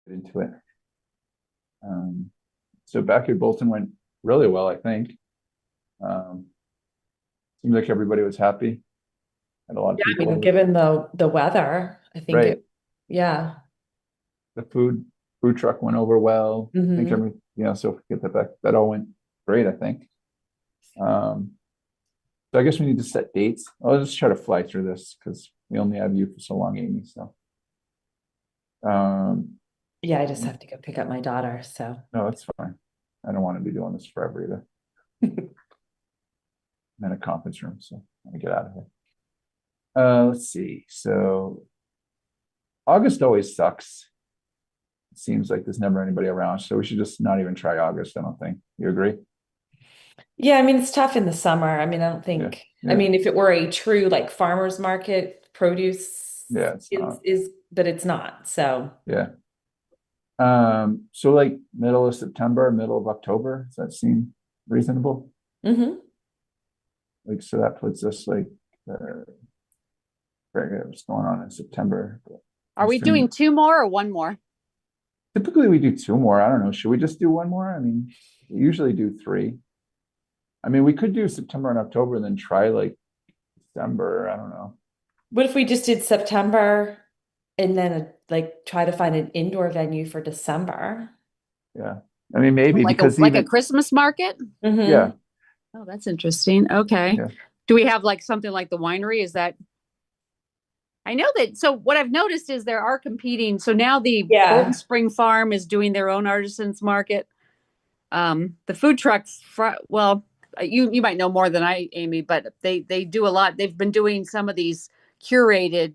into it. So Backyard Bolton went really well, I think. Um, Seems like everybody was happy. Had a lot of Yeah, I people mean, over. given the weather, I think Right. it, yeah. The food truck went over well. I think Hmm. so if we get that back, that all went great, I think. Um, so I guess we need to set dates. I'll just try to fly through this because we only have you for so long, Amy. So um, Yeah, I just have to go pick up my daughter. So no, that's fine. I don't want to be doing this forever either. I'm in a conference room, so I'm gonna get out of here. Let's see. So August always sucks. It seems like there's never anybody around, so we should just not even try August. I don't think. You agree? yeah, I mean, it's tough in the summer. I mean, I don't Yeah, think, I yeah, mean, if it were a true like farmer's market, produce yeah. It's not. but it's not. So, Yeah. So like middle of September, middle of October, does that seem reasonable? hmm. Like, so that puts us like, forget what's going on in September. Are we doing Eastern, two more or one more? typically we do two more. I don't know. Should we just do one more? I mean, we usually do three. I mean, we could do September and October and then try like December. I don't know. What if we just did September and then like try to find an indoor venue for December? Yeah. I mean, maybe Like a because like a even, Christmas market? yeah, Hmm. Oh, that's interesting. Okay. yeah, Do we have like something like the winery? Is that I know that so what I've noticed is there are competing. So now the Golden Yeah. Spring Farm is doing their own artisans market. The food trucks well, you might know more than I, Amy, but they do a lot. They've been doing some of these curated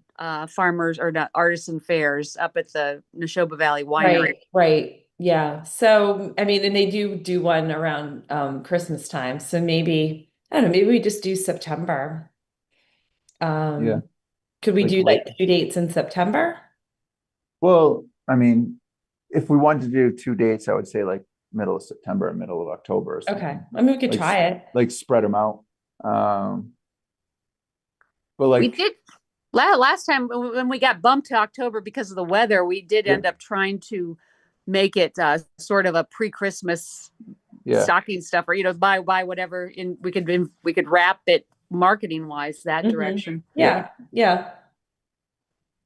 farmers or not artisan fairs up at the Neshoba Valley Winery. Right, right. Yeah. So, I mean, and they do one around Christmas time. So maybe, I don't know, maybe we just do September. yeah, Um, could we like do late. like 2 dates in September? Well, I mean, if we wanted to do two dates, I would say like middle of September and middle of October or Okay. something. I mean, we could Like try it. like spread them out. Um, but We like did last time when we got bumped to October because of the weather. We did yeah, end up trying to make it sort of a pre-Christmas yeah, stocking stuffer. Buy whatever, and we could wrap it marketing wise that Hmm. direction. yeah. Yeah. Yeah.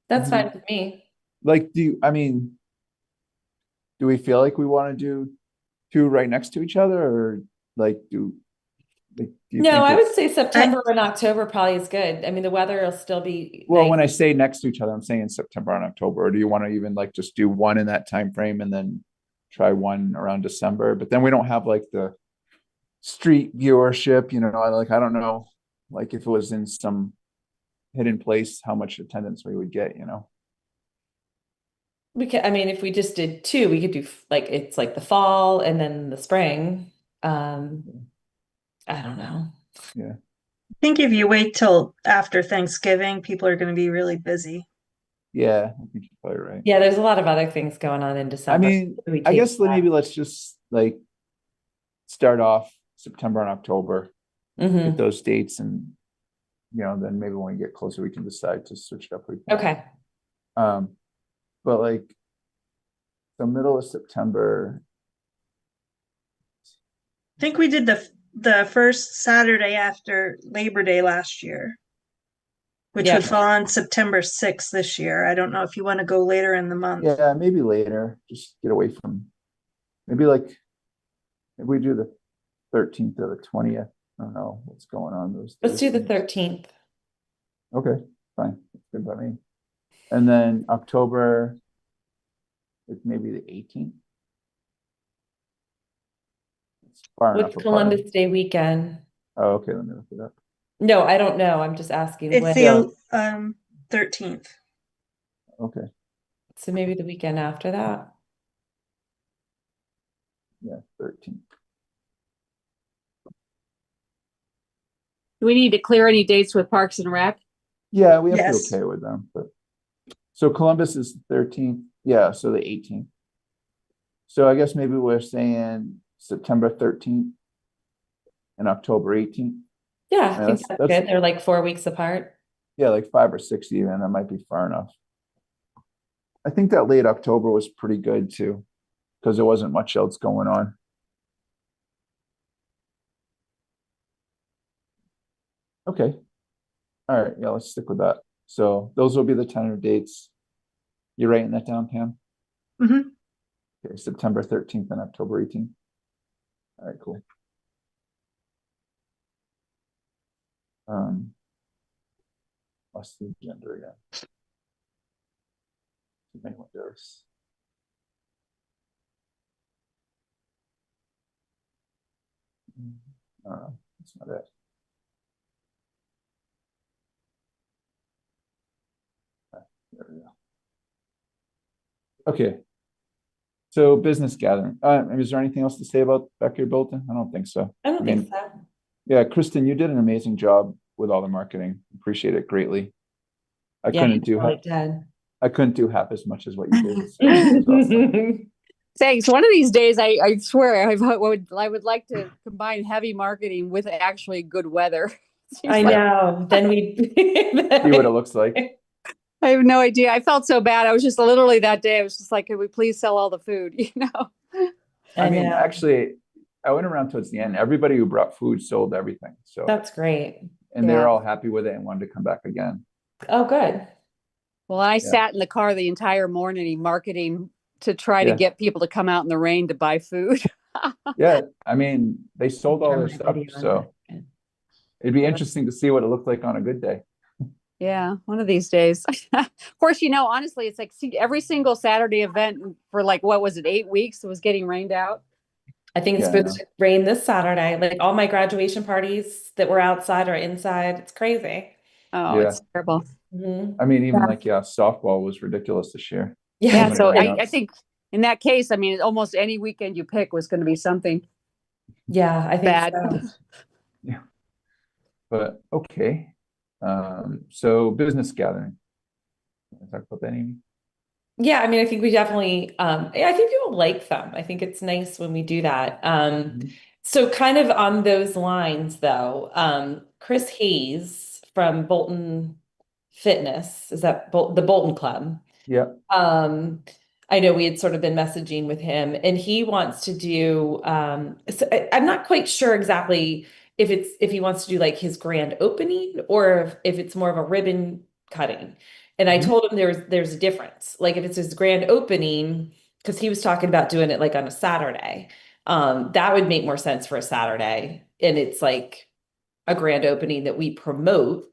That's fine Mhm. with me. Like, I mean, do we feel like we want to do two right next to each other, or like do you No, think I would it's say I September and October probably is good. I mean, the weather will still be well, nice. when I say next to each other, I'm saying September and October, or do you want to even like just do one in that time frame and then try one around December? But then we don't have like the street viewership, like I don't know, like if it was in some hidden place, how much attendance we would get. We could, I mean, if we just did two, we could do like it's like the fall and then the spring. Um, I don't know. Yeah. think if you wait till after Thanksgiving, people are going to be really busy. Yeah, I think you're probably right. Yeah, there's a lot of other things going on in I December. mean, We I take guess that. maybe let's just like start off September and October, get Hmm. those dates, and then maybe when we get closer, we can decide to switch it up. Okay. Um, but like the middle of September, I think we did the first Saturday after Labor Day last year, which Yeah. would fall on September 6th this year. I don't know if you want to go later in the month. yeah, maybe later, just get away from maybe like if we do the 13th or the 20th. I don't know what's going on those Let's days. do the 13th. Okay, fine. That's good by me. And then October, like maybe the 18th. It's far enough What's apart. Columbus Day weekend? Oh, okay, let me look it up. No, I don't know. I'm just asking It's when. Yeah, the 13th. okay. So maybe the weekend after that. Yeah, 13th. Do we need to clear any dates with Parks and Rec? Yeah, we have to be Yes. okay with them. But so Columbus is the 13th. Yeah, so the 18th. So I guess maybe we're saying September 13th and October 18th. Yeah, I Yeah, think that's that's good. They're like 4 weeks apart. yeah, like 5 or 6 even. That might be far enough. I think that late October was pretty good too, because there wasn't much else going on. Okay. All right. Yeah, let's stick with that. So those will be the tentative dates. You're writing that down, Pam? Mhm. Okay, September 13th and October 18th. All right, cool. What's the agenda again? Too many windows. That's not it. There we go. Okay. So business gathering. Is there anything else to say about Backyard Bulletin? I don't think so. I don't I think mean, so. yeah, Kristen, you did an amazing job with all the marketing. Appreciate it greatly. I Yeah, couldn't you do really half, did. I couldn't do half as much as what you did. So it was awesome. Thanks. One of these days, I swear, I would like to combine heavy marketing with actually good weather. Seems I like- know. Then we See what it looks like. I have no idea. I felt so bad. I was just literally that day. I was just like, could we please sell all the food? You know? I mean, know. actually, I went around towards the end. Everybody who brought food sold everything. So, That's great. and they were Yeah. all happy with it and wanted to come back again. Oh, good. Well, I Yeah. sat in the car the entire morning marketing to try to Yeah. get people to come out in the rain to buy food. Yeah, I mean, they sold all their Camera stuff. video on So that. it'd be interesting to see what it looked like on a good day. Yeah, one of these days. Of course, honestly, it's like every single Saturday event for like, what was it, 8 weeks was getting rained out. I think it's Yeah, I supposed to rain this Saturday. Like all my graduation parties that were outside are inside. It's crazy. Oh, Yeah. it's terrible. Mhm. I mean, even Yeah. softball was ridiculous this year. Yeah. Yeah, many so I rainouts. think in that case, I mean, almost any weekend you pick was going to be something Yeah, I think bad. so. Yeah. But okay. So business gathering. Wanna talk about that, Amy? Yeah, I mean, I think we definitely I think people like them. I think it's nice when we do that. Mhm. So kind of on those lines though, Chris Hayes from Bolton Fitness, is that the Bolton Club? Yeah. I know we had sort of been messaging with him and he wants to do so I'm not quite sure exactly if he wants to do like his grand opening or if it's more of a ribbon cutting. And I Mhm. told him there's a difference. Like if it's his grand opening, because he was talking about doing it like on a Saturday, that would make more sense for a Saturday. And it's like a grand opening that we promote,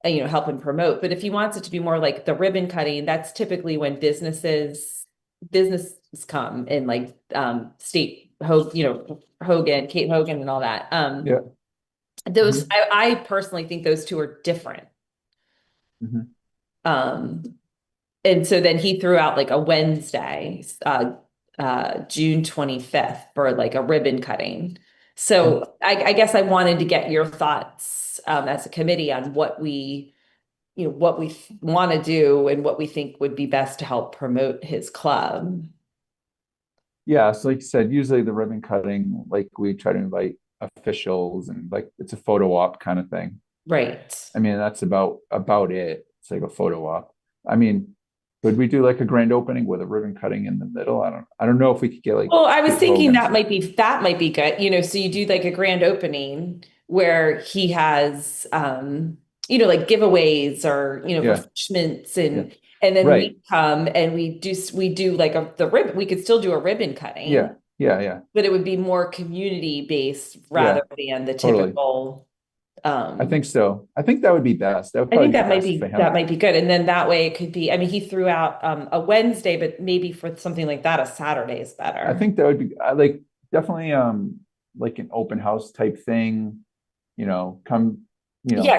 help him promote. But if he wants it to be more like the ribbon cutting, that's typically when businesses come and like Hogan, Kate Hogan and all that. Yeah. Those I personally think those two are different. Mhm. And so then he threw out like a Wednesday, June 25th for like a ribbon cutting. So I guess I wanted to get your thoughts as a committee on what we want to do and what we think would be best to help promote his club. Yeah. So like you said, usually the ribbon cutting, like we try to invite officials and like it's a photo op kind of thing. Right. I mean, that's about it. It's like a photo op. I mean, could we do like a grand opening with a ribbon cutting in the middle? I don't know if we could get like. Well, I was Kate thinking Hogan. that might be good. So you do like a grand opening where he has like giveaways or Yeah. refreshments and then Right. we come and we do like the ribbon. We could still do a ribbon cutting. Yeah. But it would be more community based rather than the totally. typical. I think so. I think that would be best. That would I probably think be best for him. that might be good. And then that way it could be, I mean, he threw out a Wednesday, but maybe for something like that, a Saturday is better. I think that would be like definitely like an open house type thing. Come.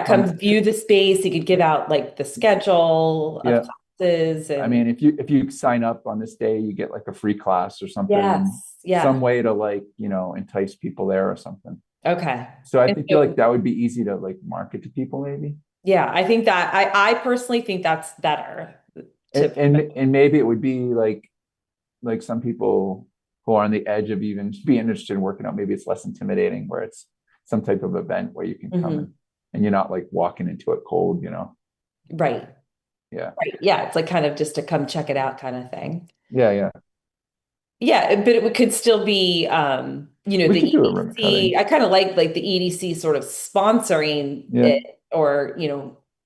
Come view the space. He could give out like the schedule of classes. I mean, if you sign up on this day, you get like a free class or something. Yes. Some way to like, entice people there or something. Okay. So I feel like that would be easy to like market to people maybe. Yeah, I think that I personally think that's better. And maybe it would be like some people who are on the edge of even being interested in working out, maybe it's less intimidating where it's some type of event where you can come and you're not like walking into it cold, Right. Yeah. Right. Yeah, it's like kind of just to come check it out kind of thing. Yeah, yeah. Yeah, but it could still be, We the could do a ribbon EDC. cutting. I kind of like the EDC sort of sponsoring Yeah. it, or,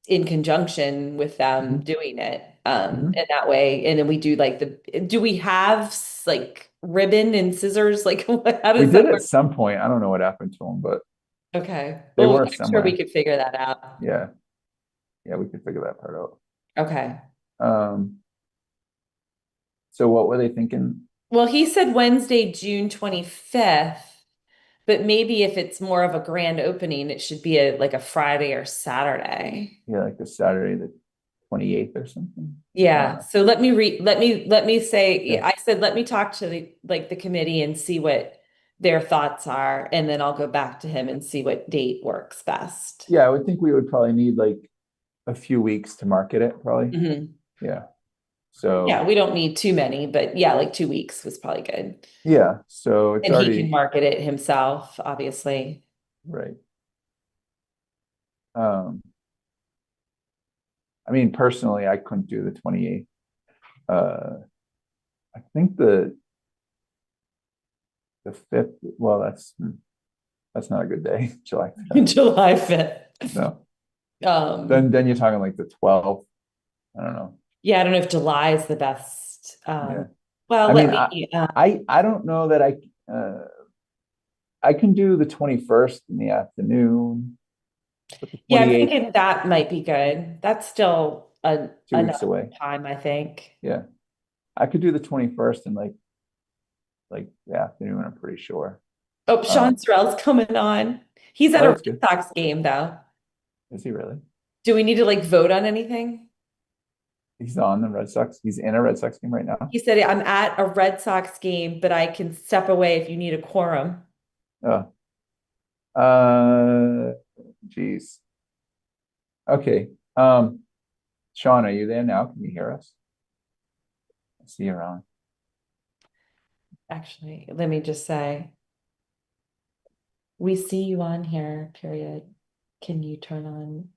in conjunction with them Mhm. doing it. Mhm. In that way. And then we do like do we have like ribbon and scissors? Like, how We does did that at work? some point. I don't know what happened to them, but Okay. they Well, were I'm sure we somewhere. could figure that out. Yeah. Yeah, we could figure that part out. Okay. Um, so what were they thinking? Well, he said Wednesday, June 25th, but maybe if it's more of a grand opening, it should be like a Friday or Saturday. Yeah, like the Saturday the 28th or something. Yeah. So let me say, Yeah. I said, let me talk to the committee and see what their thoughts are. And then I'll go back to him and see what date works best. Yeah, I would think we would probably need like a few weeks to market it, probably. Mhm. Yeah. So Yeah, we don't need too many, but yeah, like 2 weeks was probably good. yeah, so it's And he can already market it himself, obviously. right. Um, I mean, personally, I couldn't do the 28th. I think the 5th, well, that's not a good day, July 5th. July 5th. No. Um, Then you're talking like the 12th. I don't know. yeah, I don't know if July is the best. Yeah. Well, I let mean, me, I don't know that I can do the 21st in the afternoon, but the yeah, I'm 28th, thinking that might be good. That's still 2 weeks enough away. time, I think. Yeah. I could do the 21st in like the afternoon, I'm pretty sure. Oh, Sean Sorrell's coming on. He's at Oh, a that's Red good. Sox game, though. Is he really? Do we need to like vote on anything? He's on the Red Sox. He's in a Red Sox game right now. He said, I'm at a Red Sox game, but I can step away if you need a quorum. Oh, geez. Okay. Sean, are you there now? Can you hear us? I see you around. Actually, let me just say, we see you on here, period. Can you turn on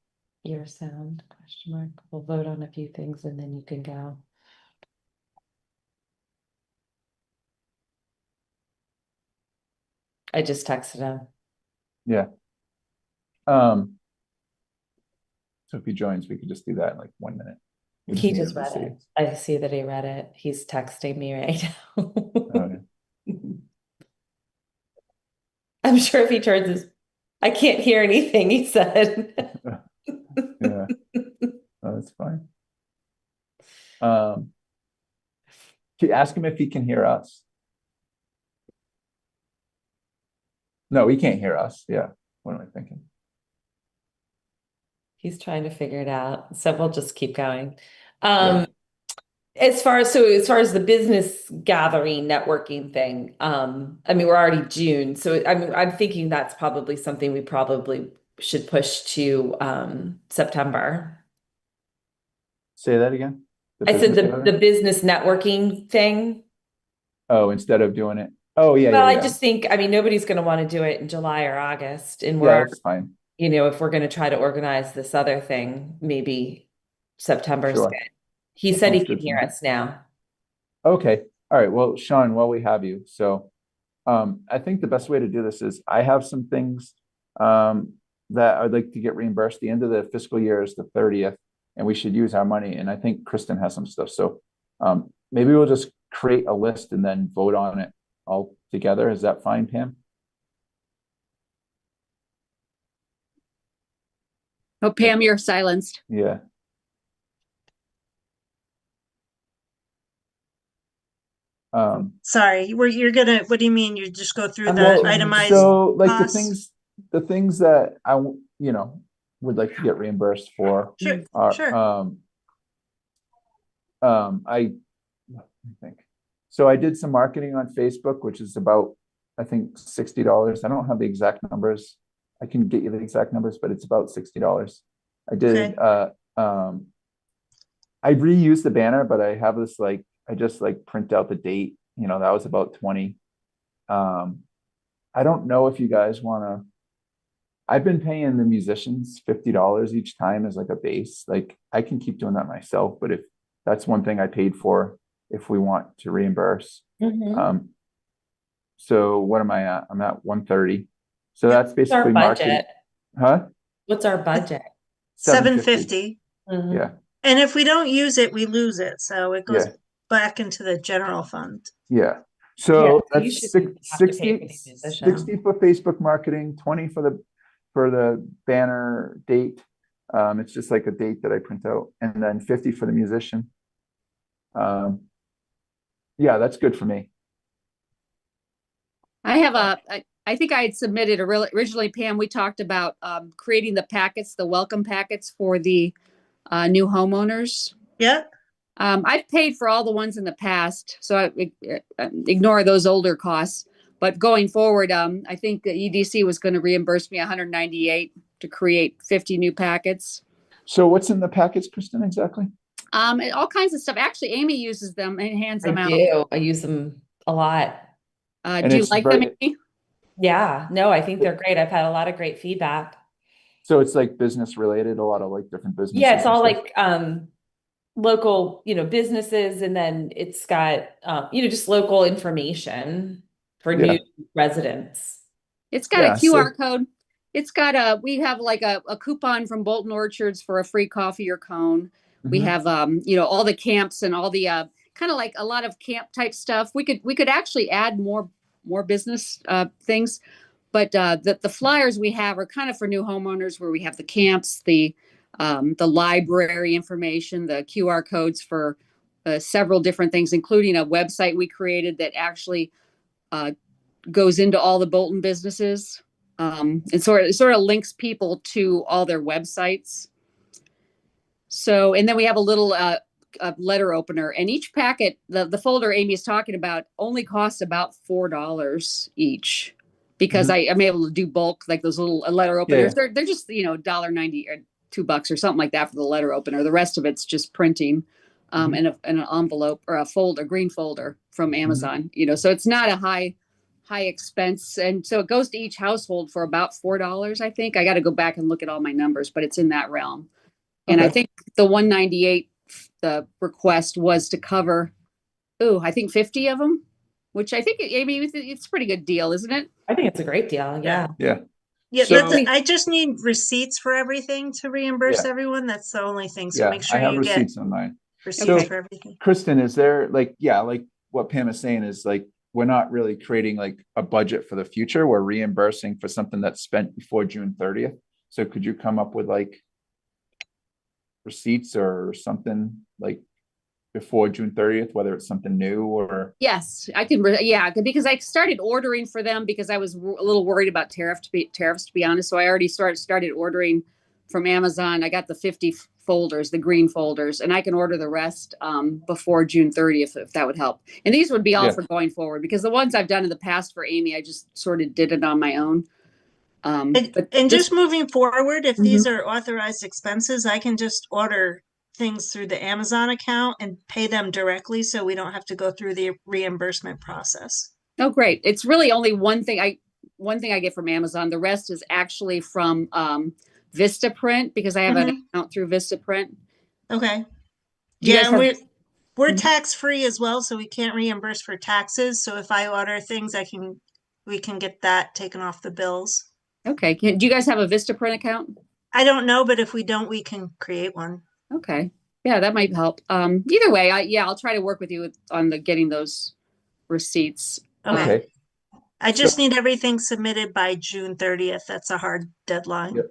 your sound? Question mark. We'll vote on a few things and then you can go. I just texted him. Yeah. So if he joins, we could just do that in like 1 minute. We He need just him to read see it. us. I see that he read it. He's texting me right now. Oh, yeah. I'm sure if he turns his, I can't hear anything he said. Yeah. Oh, that's fine. Um, ask him if he can hear us. No, he can't hear us. Yeah. What am I thinking? He's trying to figure it out. So we'll just keep going. Yeah. As far as the business gathering networking thing, I mean, we're already June, so I mean, I'm thinking that's probably something we probably should push to September. Say that again. The I said business the gathering? business networking thing. Oh, instead of doing it. Oh, yeah, Well, yeah, I yeah. just think, I mean, nobody's going to want to do it in July or August, and Yeah, that's fine. if we're going to try to organize this other thing, maybe September's Sure. good. He That said he sounds can good to hear me. us now. Okay. All right. Well, Sean, while we have you, so I think the best way to do this is I have some things that I'd like to get reimbursed. The end of the fiscal year is the 30th, and we should use our money. And I think Kristen has some stuff. So maybe we'll just create a list and then vote on it all together. Is that fine, Pam? Oh, Pam, you're silenced. Yeah. Sorry, what do you mean? You just go through the Well, itemized so like costs? the things that would like to get reimbursed for Sure, are sure. I think so. I did some marketing on Facebook, which is about I think $60. I don't have the exact numbers. I can get you the exact numbers, but it's about $60. I did Okay. I reused the banner, but I have this I just print out the date. That was about 20. I don't know if you guys want to. I've been paying the musicians $50 each time as like a base. Like I can keep doing that myself, but if that's one thing I paid for, if we want to reimburse. Mhm. So what am I at? I'm at 130. So Yep. that's What's our basically marketing. budget? Huh? What's our budget? 750. Mhm. Yeah. And if we don't use it, we lose it. So it goes Yeah. back into the general fund. Yeah. Yeah, So so you that's shouldn't have to pay for 60, these musicians. 60 for Facebook marketing, 20 for the banner date. It's just like a date that I print out, and then 50 for the musician. Yeah, that's good for me. I have I think I had submitted originally, Pam, we talked about creating the packets, the welcome packets for the new homeowners. Yeah. I've paid for all the ones in the past, so I ignore those older costs. But going forward, I think the EDC was going to reimburse me 198 to create 50 new packets. So what's in the packets, Kristen, exactly? And all kinds of stuff. Actually, Amy uses them and hands them I out. do. I use them a lot. And Do you it's like them, very, Amy? Yeah, no, I think they're great. I've had a lot of great feedback. so it's like business related, a lot of like different businesses. Yeah, it's and all stuff. like local, businesses, and then it's got just local information for Yeah. new residents. It's got Yeah, a QR code. It's got we have like a coupon from Bolton Orchards for a free coffee or cone. We Mhm. have all the camps and all the kind of like a lot of camp type stuff. We could actually add more business things, but the flyers we have are kind of for new homeowners, where we have the camps, the library information, the QR codes for several different things, including a website we created that actually goes into all the Bolton businesses. And sort of links people to all their websites. So, and then we have a little a letter opener, and each packet, the folder Amy is talking about, only costs about $4 each, because I'm able to do bulk, like those little letter openers. Yeah. They're just $1.90 or $2 or something like that for the letter opener. The rest of it's just printing, and an envelope or a green folder from Amazon. So it's not a high expense, and so it goes to each household for about $4. I think I got to go back and look at all my numbers, but it's in that realm. And I think the 198, the request was to cover, I think 50 of them, which I think it's a pretty good deal, isn't it? I think it's a great deal. Yeah. Yeah. Yeah, So- I just need receipts for everything to reimburse everyone. That's the only thing. So Yeah, make sure I have you get receipts on mine. receipts So- for everything. Kristen, is there like what Pam is saying is like, we're not really creating like a budget for the future. We're reimbursing for something that's spent before June 30th. So could you come up with like receipts or something like before June 30th, whether it's something new or? Yes, I can. Yeah, because I started ordering for them because I was a little worried about tariffs, to be honest. So I already started ordering from Amazon. I got the 50 folders, the green folders, and I can order the rest before June 30th, if that would help. And these would be all for going forward, because the ones I've done in the past for Amy, I just sort of did it on my own. And just moving forward, if these are authorized expenses, I can just order things through the Amazon account and pay them directly, so we don't have to go through the reimbursement process. Oh, great. It's really only one thing I get from Amazon. The rest is actually from Vistaprint, because I have an account through Vistaprint. Okay. Do you Yeah, guys and have- we're tax free as well, so we can't reimburse for taxes. So if I order things, we can get that taken off the bills. Okay. Do you guys have a Vistaprint account? I don't know, but if we don't, we can create one. Okay. Yeah, that might help. Either way, I'll try to work with you on getting those receipts. Okay. I just need everything submitted by June 30th. That's a hard deadline. Yep.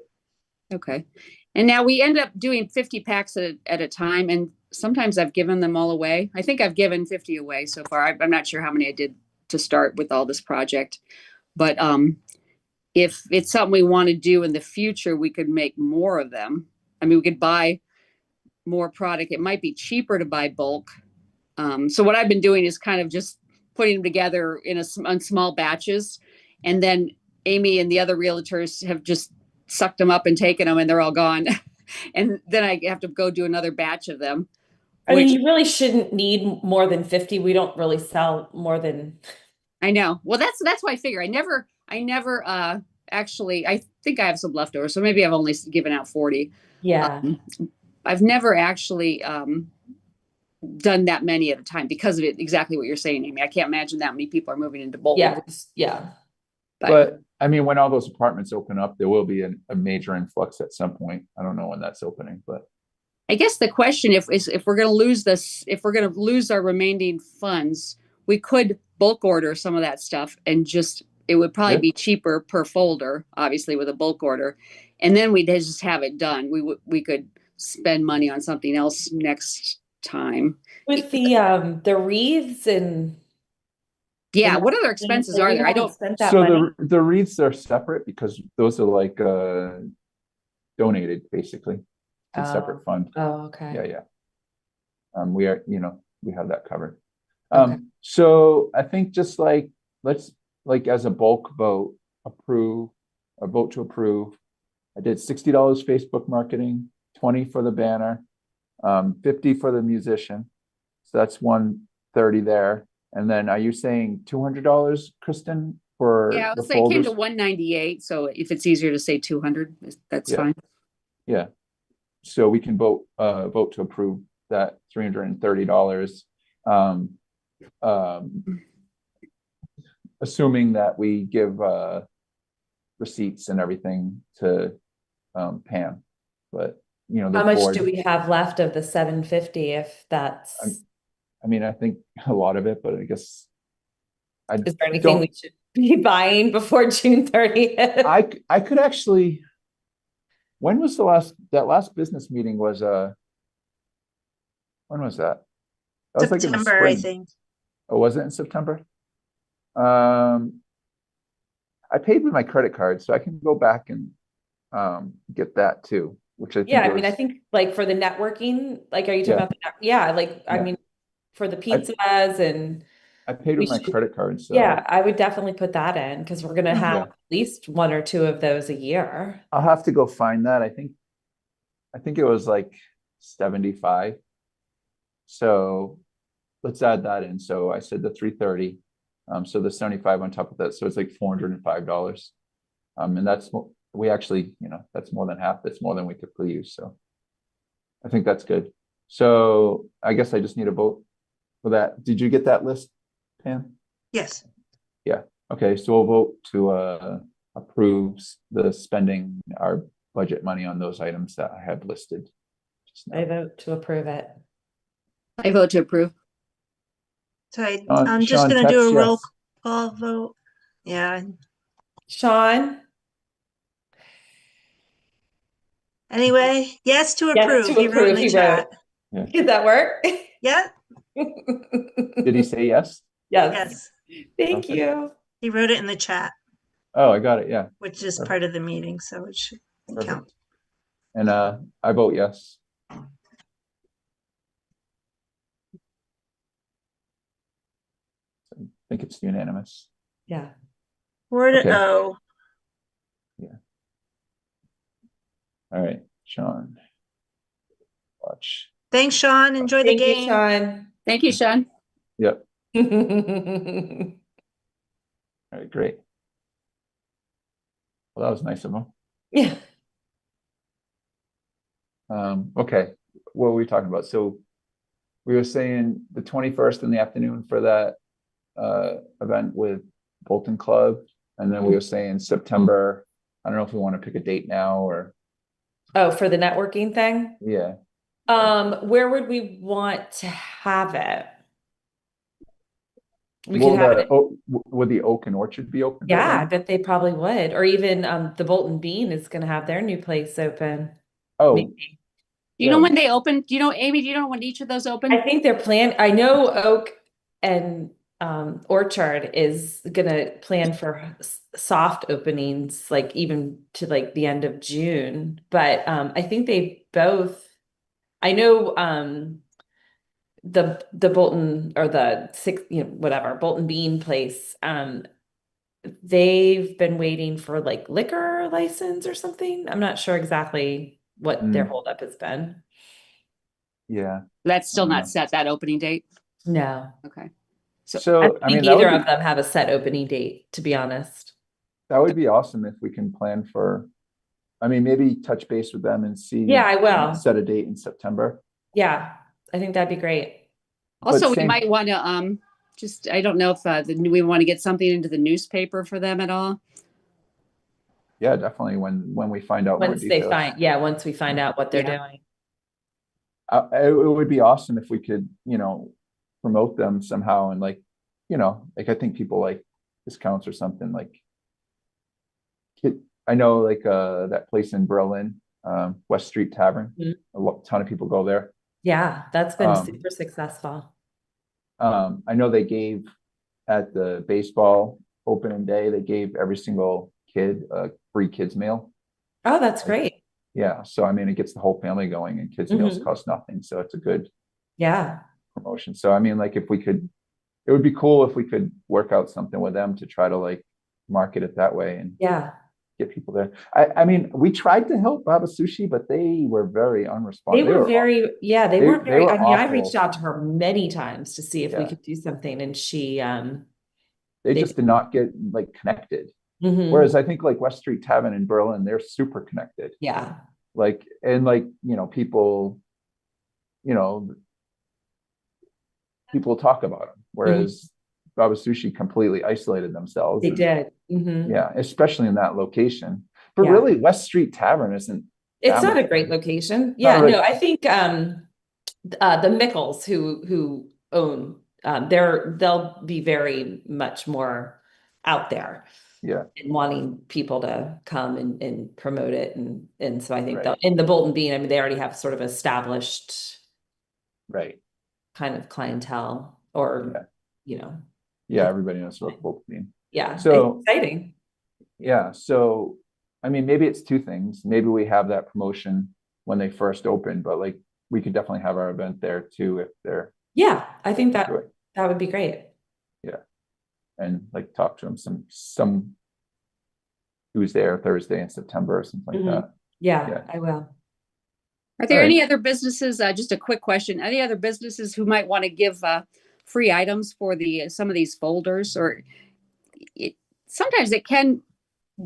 Okay. And now we end up doing 50 packs at a time, and sometimes I've given them all away. I think I've given 50 away so far. I'm not sure how many I did to start with all this project, but if it's something we want to do in the future, we could make more of them. I mean, we could buy more product. It might be cheaper to buy bulk. So what I've been doing is kind of just putting them together in small batches. And then Amy and the other realtors have just sucked them up and taken them, and they're all gone. And then I have to go do another batch of them. I mean, you really shouldn't need more than 50. We don't really sell more than. I know. Well, that's why I figure I never actually, I think I have some leftover, so maybe I've only given out 40. Yeah. I've never actually done that many at a time because of it. Exactly what you're saying, Amy. I can't imagine that many people are moving into Bolton. Yeah. Yeah. But I mean, when all those apartments open up, there will be a major influx at some point. I don't know when that's opening, but I guess the question if we're going to lose this, if we're going to lose our remaining funds, we could bulk order some of that stuff and just, it would probably be cheaper per folder, obviously with a bulk order. And then we'd just have it done. We could spend money on something else next time. With the wreaths and Yeah, what other expenses are there? I don't spend that so money. the wreaths are separate because those are like donated basically to a separate fund. Oh, okay. Yeah. We are, we have that covered. Okay. So I think just like, let's like as a bulk vote, vote to approve. I did $60 Facebook marketing, 20 for the banner, 50 for the musician. So that's 130 there. And then are you saying $200, Kristen, for I the would say it came folders? to 198. So if it's easier to say 200, that's fine. Yeah. So we can vote to approve that $330. Assuming that we give receipts and everything to Pam, but How much do we have left of the 750 if that's I mean, I think a lot of it, but I guess is there anything we should be buying before June 30th? I could actually, when was that last business meeting was when was that? That was like in the September, I spring. think. Oh, was it in September? I paid with my credit card, so I can go back and get that too, which I think I mean, I think like for the networking, like, are you talking about I mean, for the pizzas and I paid with my credit card, so I would definitely put that in because we're gonna have at least one or two of those a year. I'll have to go find that. I think it was like 75. So let's add that in. So I said the 330. So the 75 on top of that. So it's like $405. And that's we actually, that's more than half. That's more than we typically use. So I think that's good. So I guess I just need a vote for that. Did you get that list, Pam? Yes. Yeah. Okay. So we'll vote to approve the spending our budget money on those items that I have listed. I vote to approve it. I vote to approve. So I'm just going to do a roll call vote. Yeah. Sean? Anyway, yes to approve. Yes to approve. In the chat. Yeah. Did that work? Yeah. Did he say yes? Yes. Thank you. He wrote it in the chat. Oh, I got it. Yeah. Which is part of the meeting, so it should count. And I vote yes. I think it's unanimous. Yeah. 4-0. Yeah. All right, Sean. Watch. Thanks, Sean. Enjoy the game. Sean. Thank you, Sean. Yep. Yeah. All right, great. Well, that was nice of him. Okay, what were we talking about? So we were saying the 21st in the afternoon for that event with Bolton Club, and then we were saying September. I don't know if we want to pick a date now or. Oh, for the networking thing? Yeah. Where would we want to have it? We Will could have it. Would the Oak and Orchard be open? Yeah, I bet they probably would. Or even the Bolton Bean is going to have their new place open. Oh. Maybe. Do you know when they open? Do you know, Amy, do you know when each of those open? I think they're planned. I know Oak and Orchard is going to plan for soft openings, like even to like the end of June. But I think they both, I know the Bolton or the Bolton Bean place, they've been waiting for like liquor license or something. I'm not sure exactly what their holdup has been. Yeah. That's still not set, that opening date? No. Okay. So I mean, either of them have a set opening date, to be honest. That would be awesome if we can plan for, I mean, maybe touch base with them and see. Yeah, I will. Set a date in September. Yeah, I think that'd be great. Also, we same- might want to, just, I don't know if we want to get something into the newspaper for them at all. Yeah, definitely when we find out more Once they details. once we find out what they're Yeah. doing. It would be awesome if we could, promote them somehow and like I think people like discounts or something like. I know like that place in Berlin, West Street Tavern. Mhm. Ton of people go there. Yeah, that's been Um, super successful. I know they gave at the baseball opening day, they gave every single kid a free kids meal. Oh, that's great. Yeah, so I mean, it gets the whole family going, and kids meals Mhm. cost nothing, so it's a good Yeah, promotion. So I mean, like if we could, it would be cool if we could work out something with them to try to like market it that way and yeah. get people there. I mean, we tried to help Baba Sushi, but they were very unresponsive. They were very, yeah, they weren't they very, were I mean, I awful. reached out to her many times to see if we Yeah. could do something, and she, They they- just did not get like connected. mhm. Whereas I think like West Street Tavern in Berlin, they're super connected. Yeah, Like, and like, people, people talk about them. Whereas Baba Sushi completely isolated themselves. they and- did. Mhm. Yeah, especially in that location. But Yeah. really, West Street Tavern isn't. It's that not a much great better. location. Not Yeah, a- no, I think the Mickles who own they'll be very much more out there Yeah, and wanting people to come and promote it, and so I think Right. in the Bolton Bean, I mean, they already have sort of established right. kind of clientele, or Yeah. you Yeah, everybody knows what both mean. yeah, So- it's exciting. Yeah, so I mean, maybe it's two things. Maybe we have that promotion when they first open, but like we could definitely have our event there too if they're Yeah, I think that into it. that would be great. And like talk to them some Tuesday or Thursday in September or something like Mhm. that. Yeah, Yeah. I will. Are there All right. any other businesses, just a quick question, any other businesses who might want to give free items for some of these folders? Or sometimes it can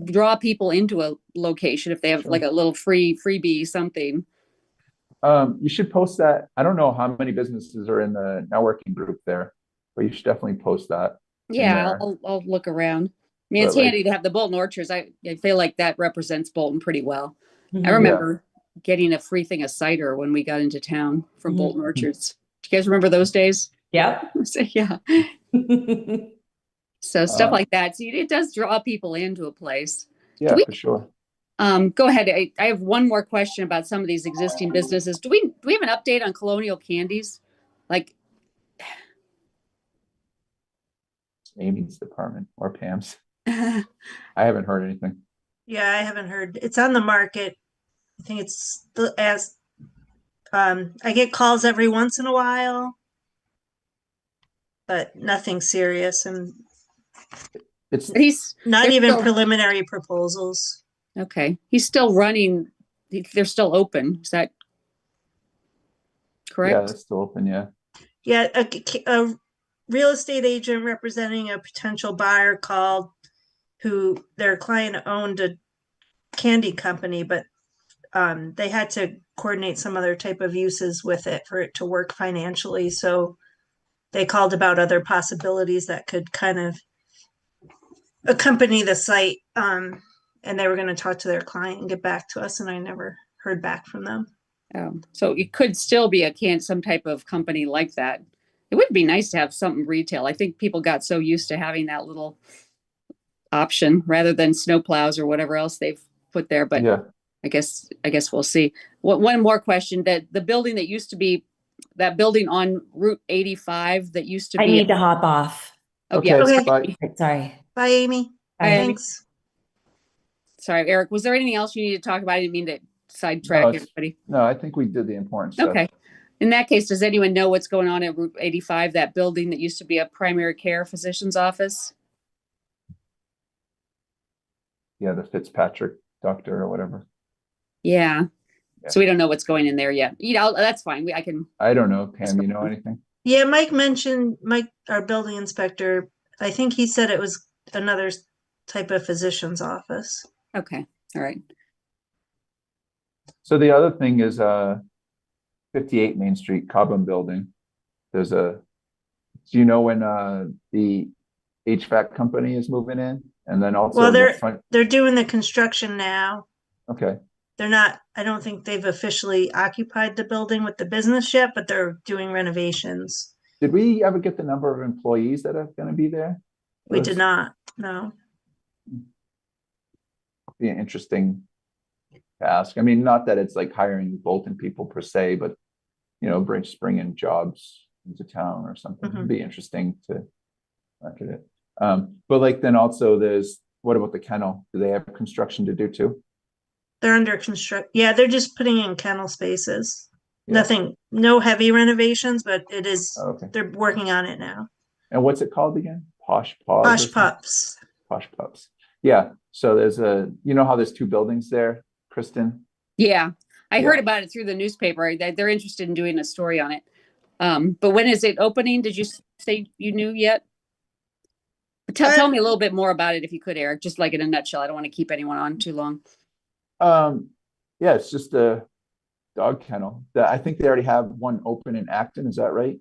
draw people into a location if they have Sure. like a little freebie, something. You should post that. I don't know how many businesses are in the networking group there, but you should definitely post that. Yeah, there. I'll look around. I mean, it's But, like- handy to have the Bolton Orchards. I feel like that represents Bolton pretty well. Mhm. I remember getting a free thing of cider when we got into town from Mhm. Bolton Orchards. Do you guys remember those days? Yep. So, yeah. So stuff Um, like that. See, it does draw people into a place. Yeah, we- for sure. Go ahead. I have one more question about some of these existing businesses. Do we have an update on Colonial Candies? Like, Amy's department or Pam's. yeah, I haven't heard anything. Yeah, I haven't heard. It's on the market. I think it's I get calls every once in a while, but nothing serious and It's he's not they're even still- preliminary proposals. okay. He's still running. They're still open. Is that yeah, correct? it's still open. Yeah. Yeah, a real estate agent representing a potential buyer called, who their client owned a candy company, but they had to coordinate some other type of uses with it for it to work financially. So they called about other possibilities that could kind of accompany the site. And they were going to talk to their client and get back to us, and I never heard back from them. So it could still be some type of company like that. It would be nice to have something retail. I think people got so used to having that little option rather than snowplows or whatever else they've put there. But Yeah. I guess we'll see. One more question: that the building that used to be that building on Route 85 that used to I be. need to hop off. Oh, yeah. Okay. Okay. Bye. Sorry. Bye, Amy. Bye. Thanks. Sorry, Eric. Was there anything else you need to talk about? I didn't mean to sidetrack No, it's- everybody. No, I think we did the important stuff. Okay. In that case, does anyone know what's going on at Route 85, that building that used to be a primary care physician's office? Yeah, the Fitzpatrick doctor or whatever. Yeah. Yeah. So we don't know what's going in there yet. That's fine. I can. I don't know, Pam. You know anything? Yeah, Mike mentioned, our building inspector, I think he said it was another type of physician's office. Okay, all right. So the other thing is 58 Main Street, Cobham Building. There's a, do you know when the HVAC company is moving in? And then also Well, the front, they're doing the construction now. okay. They're not, I don't think they've officially occupied the building with the business yet, but they're doing renovations. Did we ever get the number of employees that are going to be there? We did not, no. Be interesting to ask. I mean, not that it's like hiring Bolton people per se, but you know, bringing jobs into town or something. It'd be interesting to market it. But like then also there's, what about the kennel? Do they have construction to do too? They're under construct. Yeah, they're just putting in kennel spaces. Yeah. Nothing, no heavy renovations, but it is, Okay. they're working on it now. And what's it called again? Posh Paws? Posh Pups. Posh Pups. Yeah. So there's a, you know how there's two buildings there, Kristen? Yeah, I Yeah. heard about it through the newspaper. They're interested in doing a story on it. But when is it opening? Did you say you knew yet? Tell me a little bit more about it if you could, Eric, just like in a nutshell. I don't want to keep anyone on too long. Yeah, it's just a dog kennel. I think they already have one open in Acton. Is that right?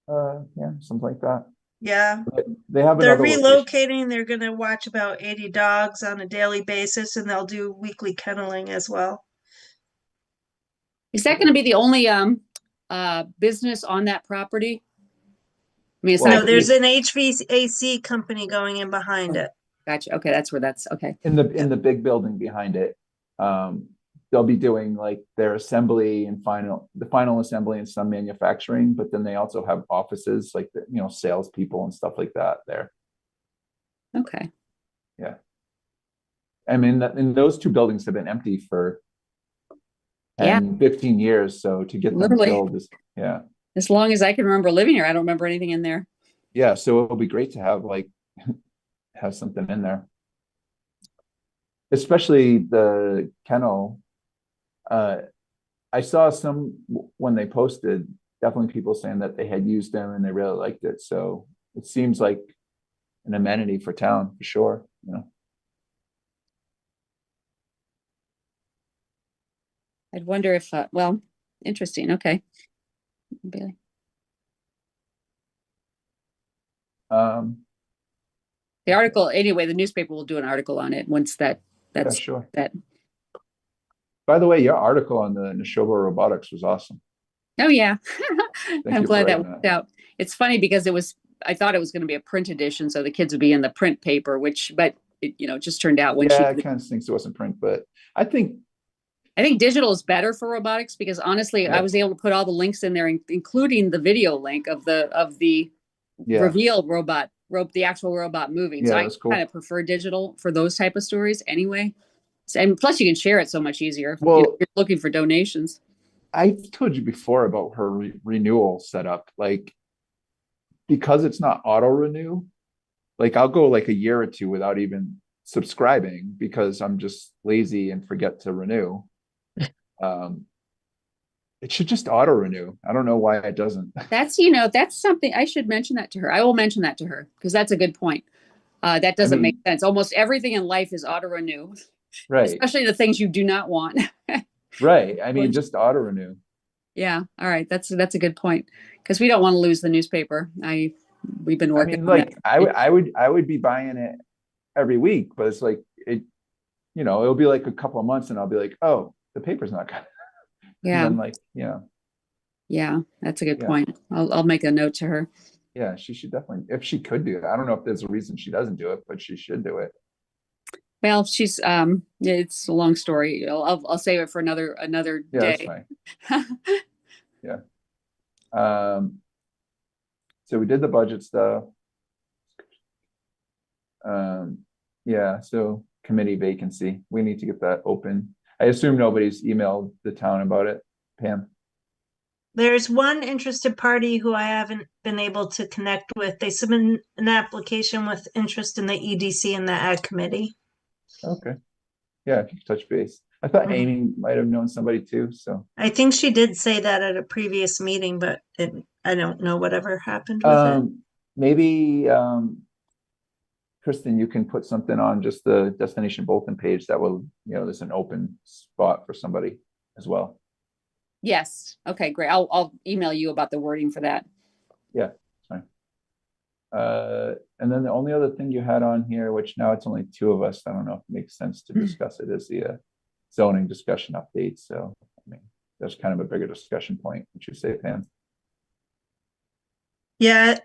Yeah, something like that. Yeah. They have They're another location. relocating. They're going to watch about 80 dogs on a daily basis, and they'll do weekly kenneling as well. Is that going to be the only business on that property? I mean, Well, No, aside there's an HVAC company going in behind it. gotcha. Okay, that's where that's okay. In the big building behind it. They'll be doing like their assembly and the final assembly and some manufacturing, but then they also have offices like the, you know, salespeople and stuff like that there. Okay. Yeah. I mean, and those two buildings have been empty for 10, 15 years. So to get them Literally. filled is, yeah. As long as I can remember living here, I don't remember anything in there. Yeah. So it'll be great to have like, have something in there. Especially the kennel. I saw some when they posted, definitely people saying that they had used them and they really liked it. So it seems like an amenity for town for sure. You know. I'd wonder if, well, interesting. Okay. Bailey. Um, The article, anyway, the newspaper will do an article on it once that's yeah, sure. that. By the way, your article on the Neshoba robotics was awesome. Oh yeah. Thank I'm you glad for that writing worked that. out. It's funny because I thought it was going to be a print edition, so the kids would be in the print paper, but it, you know, just turned out when Yeah, it kind of stinks it wasn't print, but I think digital is better for robotics because honestly, Yeah. I was able to put all the links in there, including the video link of the yeah, reveal the actual robot moving. Yeah, So I that's cool. kind of prefer digital for those type of stories anyway. So, and plus you can share it so much easier. If Well- you're looking for donations. I told you before about her renewal setup, like because it's not auto renew, like I'll go like a year or two without even subscribing because I'm just lazy and forget to renew. It should just auto renew. I don't know why it doesn't. That's something I should mention that to her. I will mention that to her because that's a good point. That doesn't make sense. Almost everything in life is auto renew, Right, especially the things you do not want. right. I mean, just auto renew. Yeah. All right. That's a good point because we don't want to lose the newspaper. We've been I working. mean, on like that. I would be buying it every week, but it's like you know, it'll be like a couple of months and I'll be like, oh, the paper's not coming. Yeah. And then like, Yeah. That's a good Yeah. point. I'll make a note to her. yeah, she should definitely, if she could do it. I don't know if there's a reason she doesn't do it, but she should do it. Well, she's it's a long story. I'll save it for another Yeah, that's day. fine. Yeah. So we did the budget stuff. Yeah, so committee vacancy, we need to get that open. I assume nobody's emailed the town about it, Pam. There's one interested party who I haven't been able to connect with. They submitted an application with interest in the EDC and the Ag Committee. Okay. Yeah, if you could touch base. I thought Mhm. Amy might have known somebody too, so. I think she did say that at a previous meeting, but I don't know whatever happened with it. Maybe Kristen, you can put something on just the destination bulletin page that will, there's an open spot for somebody as well. Yes. Okay, great. I'll email you about the wording for that. Yeah, fine. And then the only other thing you had on here, which now it's only two of us, I don't know if it makes sense to discuss it, is the zoning discussion update. So, I mean, that's kind of a bigger discussion point. Would you say, Pam? Yeah,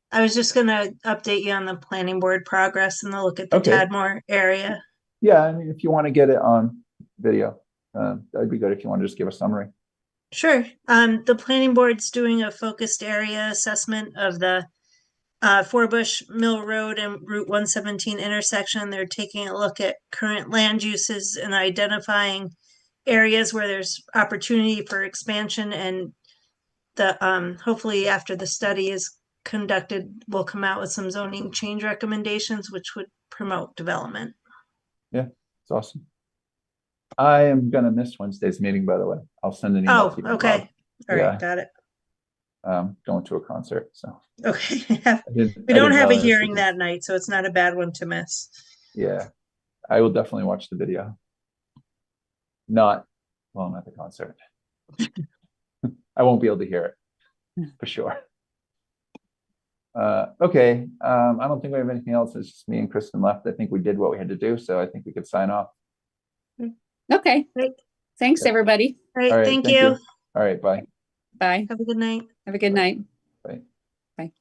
I was just gonna update you on the planning board progress and the look at the Okay. Tadmore area. Yeah, I mean, if you want to get it on video, that'd be good if you want to just give a summary. Sure. The planning board's doing a focused area assessment of the Forbush Mill Road and Route 117 intersection. They're taking a look at current land uses and identifying areas where there's opportunity for expansion, and the hopefully after the study is conducted, we'll come out with some zoning change recommendations which would promote development. Yeah, it's awesome. I am gonna miss Wednesday's meeting, by the way. I'll send an email Oh, to you. okay. Bob. All right, Yeah. got it. Going to a concert, so Okay. I We didn't don't have a realize hearing because- that night, so it's not a bad one to miss. Yeah, I will definitely watch the video. Not while I'm at the concert. I won't be able to hear it for sure. Okay, I don't think we have anything else. It's just me and Kristen left. I think we did what we had to do, so I think we could sign off. Okay. Great. Thanks, everybody. All right, All right, thank you. All right, bye. Bye. Have a good night. Have a good night. Bye. Bye.